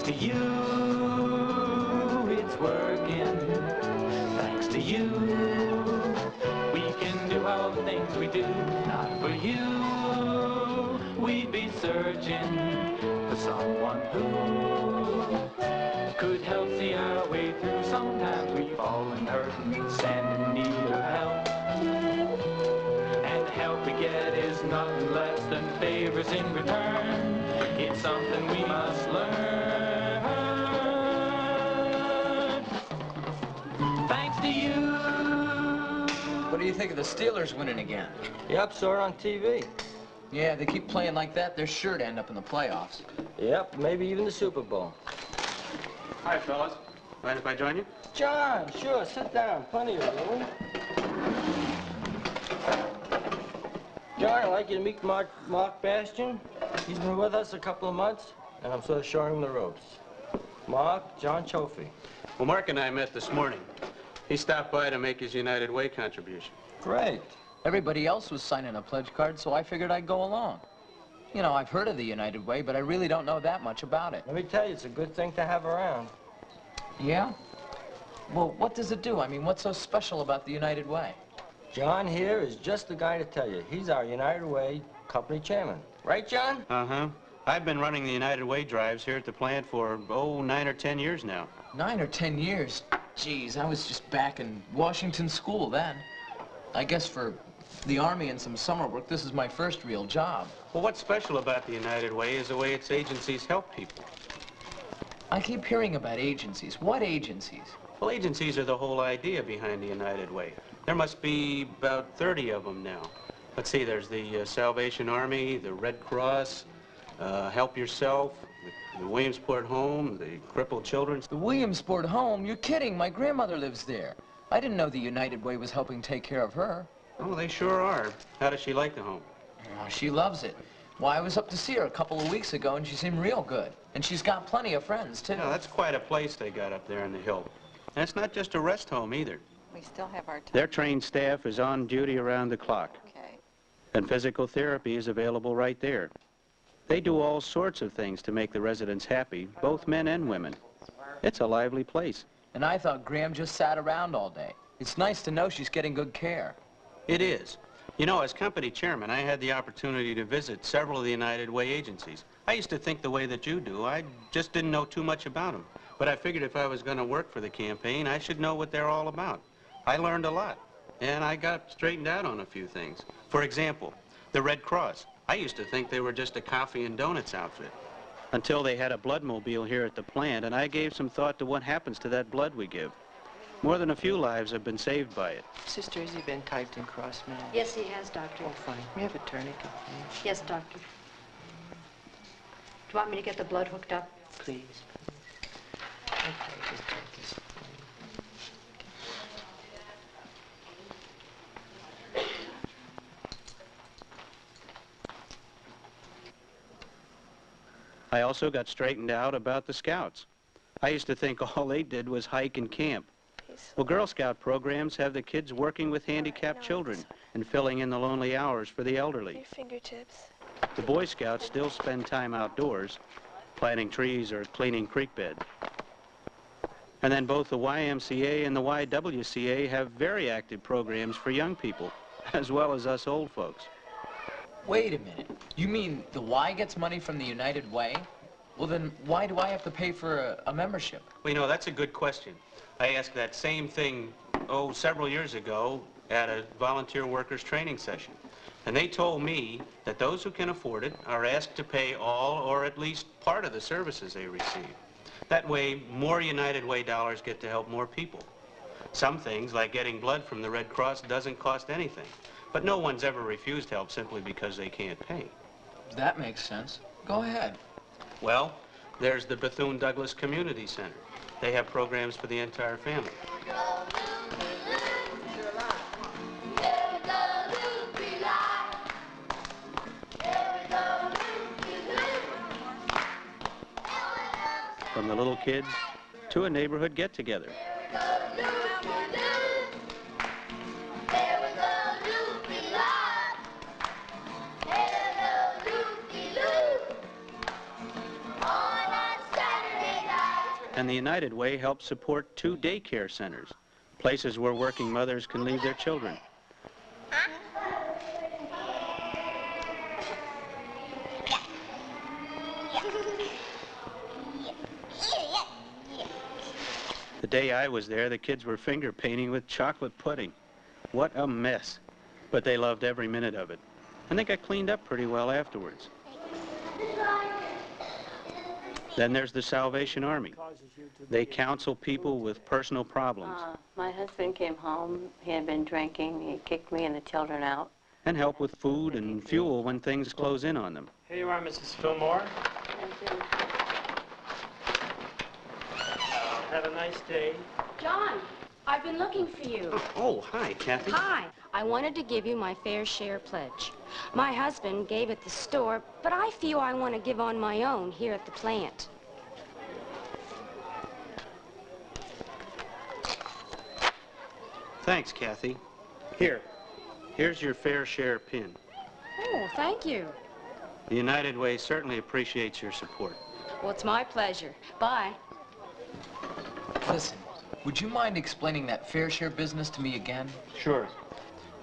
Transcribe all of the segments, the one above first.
to you, it's working. Thanks to you, we can do all the things we do. Not for you, we'd be searching for someone who could help see our way through. Sometimes we fall and hurt and stand in need of help. And the help we get is nothing less than favors in return. It's something we must learn. Thanks to you. What do you think of the Steelers winning again? Yep, saw it on TV. Yeah, they keep playing like that, they're sure to end up in the playoffs. Yep, maybe even the Super Bowl. Hi, fellas. Mind if I join you? John, sure, sit down. Plenty of room. John, I'd like you to meet Mark Bastian. He's been with us a couple of months, and I'm sort of showing him the ropes. Mark, John Chofee. Well, Mark and I met this morning. He stopped by to make his United Way contribution. Great. Everybody else was signing a pledge card, so I figured I'd go along. You know, I've heard of the United Way, but I really don't know that much about it. Let me tell you, it's a good thing to have around. Yeah? Well, what does it do? I mean, what's so special about the United Way? John here is just the guy to tell you. He's our United Way company chairman. Right, John? Uh-huh. I've been running the United Way drives here at the plant for, 9 or 10 years now. 9 or 10 years? Geez, I was just back in Washington school then. I guess for the Army and some summer work, this is my first real job. Well, what's special about the United Way is the way its agencies help people. I keep hearing about agencies. What agencies? Well, agencies are the whole idea behind the United Way. There must be about 30 of them now. Let's see, there's the Salvation Army, the Red Cross, Help Yourself, the Williamsport Home, the Crippled Children. The Williamsport Home? You're kidding. My grandmother lives there. I didn't know the United Way was helping take care of her. Oh, they sure are. How does she like the home? Oh, she loves it. Why, I was up to see her a couple of weeks ago, and she seemed real good. And she's got plenty of friends, too. Yeah, that's quite a place they got up there in the hill. And it's not just a rest home, either. We still have our time. Their trained staff is on duty around the clock. Okay. And physical therapy is available right there. They do all sorts of things to make the residents happy, both men and women. It's a lively place. And I thought Graham just sat around all day. It's nice to know she's getting good care. It is. You know, as company chairman, I had the opportunity to visit several of the United Way agencies. I used to think the way that you do. I just didn't know too much about them. But I figured if I was going to work for the campaign, I should know what they're all about. I learned a lot, and I got straightened out on a few things. For example, the Red Cross. I used to think they were just a coffee and donuts outfit, until they had a bloodmobile here at the plant, and I gave some thought to what happens to that blood we give. More than a few lives have been saved by it. Sister, has he been typed and crossed now? Yes, he has, Doctor. Oh, fine. We have a tourniquet, please. Yes, Doctor. Do you want me to get the blood hooked up? Please. Okay, just take this. I also got straightened out about the Scouts. I used to think all they did was hike and camp. Well, Girl Scout programs have the kids working with handicapped children and filling in the lonely hours for the elderly. Your fingertips. The Boy Scouts still spend time outdoors, planting trees or cleaning creek bed. And then both the YMCA and the YWCA have very active programs for young people, as well as us old folks. Wait a minute. You mean the Y gets money from the United Way? Well, then why do I have to pay for a membership? Well, you know, that's a good question. I asked that same thing, several years ago at a volunteer workers training session. And they told me that those who can afford it are asked to pay all or at least part of the services they receive. That way, more United Way dollars get to help more people. Some things, like getting blood from the Red Cross, doesn't cost anything. But no one's ever refused help simply because they can't pay. That makes sense. Go ahead. Well, there's the Bethune-Douglas Community Center. They have programs for the entire family. From the little kids to a neighborhood get-together. and the United Way helps support 2 daycare centers, places where working mothers can leave their children. The day I was there, the kids were finger painting with chocolate pudding. What a mess. But they loved every minute of it. And they got cleaned up pretty well afterwards. Then there's the Salvation Army. They counsel people with personal problems. My husband came home. He had been drinking. He kicked me and the children out. And help with food and fuel when things close in on them. Here you are, Mrs. Fillmore. Have a nice day. John, I've been looking for you. Oh, hi, Kathy. Hi. I wanted to give you my fair share pledge. My husband gave at the store, but I feel I want to give on my own here at the plant. Thanks, Kathy. Here's your fair share pin. Oh, thank you. The United Way certainly appreciates your support. Well, it's my pleasure. Bye. Listen, would you mind explaining that fair share business to me again? Sure.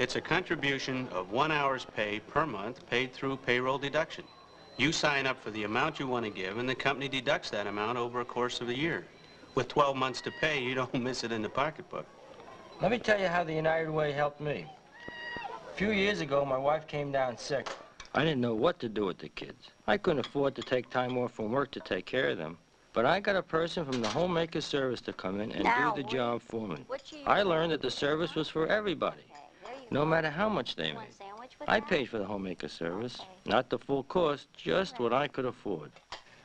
It's a contribution of 1 hour's pay per month paid through payroll deduction. You sign up for the amount you want to give, and the company deducts that amount over a course of a year. With 12 months to pay, you don't miss it in the pocketbook. Let me tell you how the United Way helped me. A few years ago, my wife came down sick. I didn't know what to do with the kids. I couldn't afford to take time off from work to take care of them. But I got a person from the homemaker service to come in and do the job for me. I learned that the service was for everybody, no matter how much they made. I paid for the homemaker service, not the full cost, just what I could afford.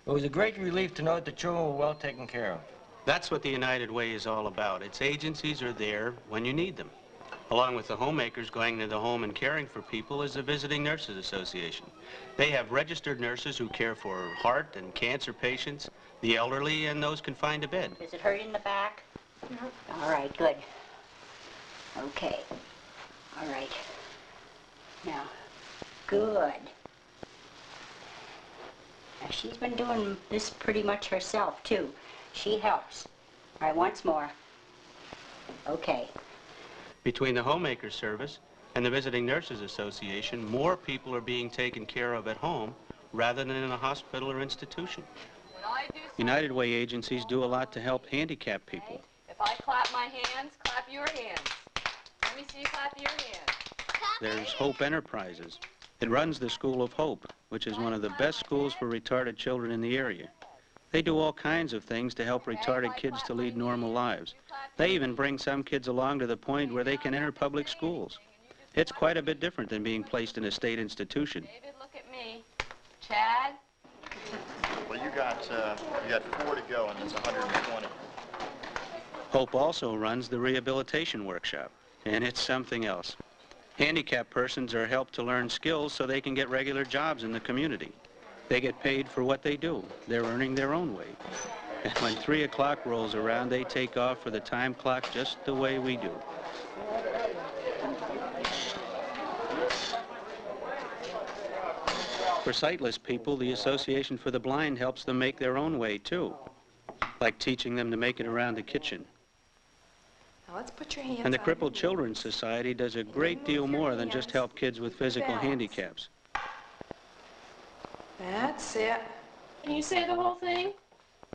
It was a great relief to know that the children were well taken care of. That's what the United Way is all about. Its agencies are there when you need them. Along with the homemakers going to the home and caring for people is the Visiting Nurses Association. They have registered nurses who care for heart and cancer patients, the elderly, and those confined to bed. Does it hurt in the back? No. All right, good. Okay. All right. Now, good. Now, she's been doing this pretty much herself, too. She helps. All right, once more. Okay. Between the Homemaker Service and the Visiting Nurses Association, more people are being taken care of at home rather than in a hospital or institution. United Way agencies do a lot to help handicapped people. If I clap my hands, clap your hands. Let me see you clap your hands. There's Hope Enterprises. It runs the School of Hope, which is one of the best schools for retarded children in the area. They do all kinds of things to help retarded kids to lead normal lives. They even bring some kids along to the point where they can enter public schools. It's quite a bit different than being placed in a state institution. David, look at me. Chad? Well, you got 4 to go, and it's 120. Hope also runs the rehabilitation workshop, and it's something else. Handicapped persons are helped to learn skills so they can get regular jobs in the community. They get paid for what they do. They're earning their own way. And when 3 o'clock rolls around, they take off for the time clock just the way we do. For sightless people, the Association for the Blind helps them make their own way, too, like teaching them to make it around the kitchen. Now let's put your hands And the on Crippled your Children's Society does a great deal more than just help kids with physical handicaps. That's it. Can you say the whole thing?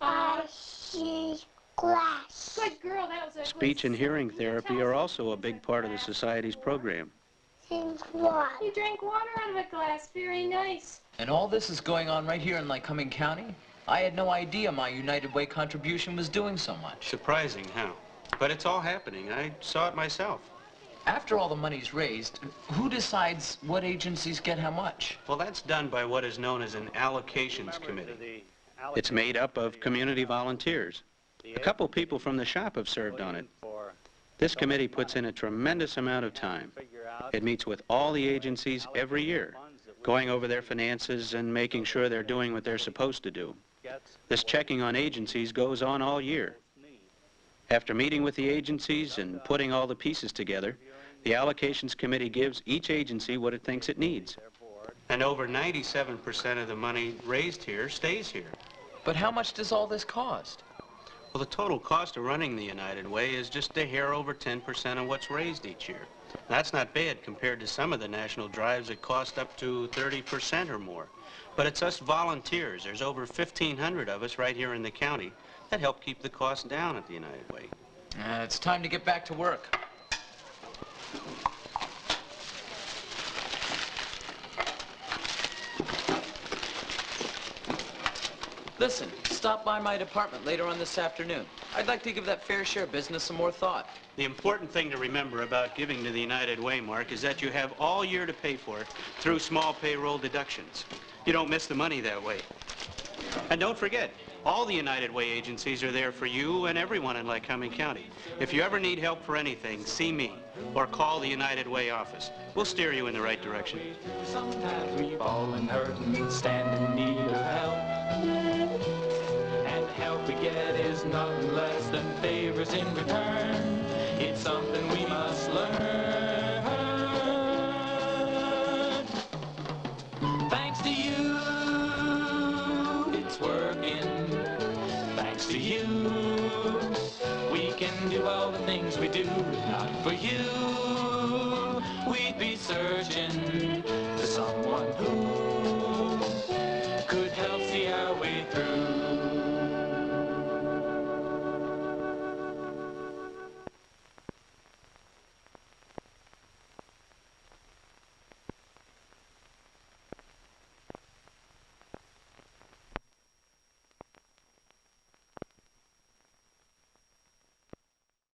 I see glass. Good girl, that was a Speech and hearing therapy are also a big part of the Society's program. You drank water out of a glass. Very nice. And all this is going on right here in Lycoming County? I had no idea my United Way contribution was doing so much. Surprising, huh? But it's all happening. I saw it myself. After all the money's raised, who decides what agencies get how much? Well, that's done by what is known as an allocations committee. It's made up of community volunteers. A couple people from the shop have served on it. This committee puts in a tremendous amount of time. It meets with all the agencies every year, going over their finances and making sure they're doing what they're supposed to do. This checking on agencies goes on all year. After meeting with the agencies and putting all the pieces together, the allocations committee gives each agency what it thinks it needs. And over 97% of the money raised here stays here. But how much does all this cost? Well, the total cost of running the United Way is just a hair over 10% of what's raised each year. That's not bad compared to some of the national drives that cost up to 30% or more. But it's us volunteers. There's over 1,500 of us right here in the county that help keep the cost down at the United Way. It's time to get back to work. Listen, stop by my department later on this afternoon. I'd like to give that fair share business some more thought. The important thing to remember about giving to the United Way, Mark, is that you have all year to pay for it through small payroll deductions. You don't miss the money that way. And don't forget, all the United Way agencies are there for you and everyone in Lycoming County. If you ever need help for anything, see me or call the United Way office. We'll steer you in the right direction. Sometimes we fall and hurt and stand in need of help. And the help we get is nothing less than favors in return. It's something we must learn. Thanks to you, it's working. Thanks to you, we can do all the things we do. Not for you, we'd be searching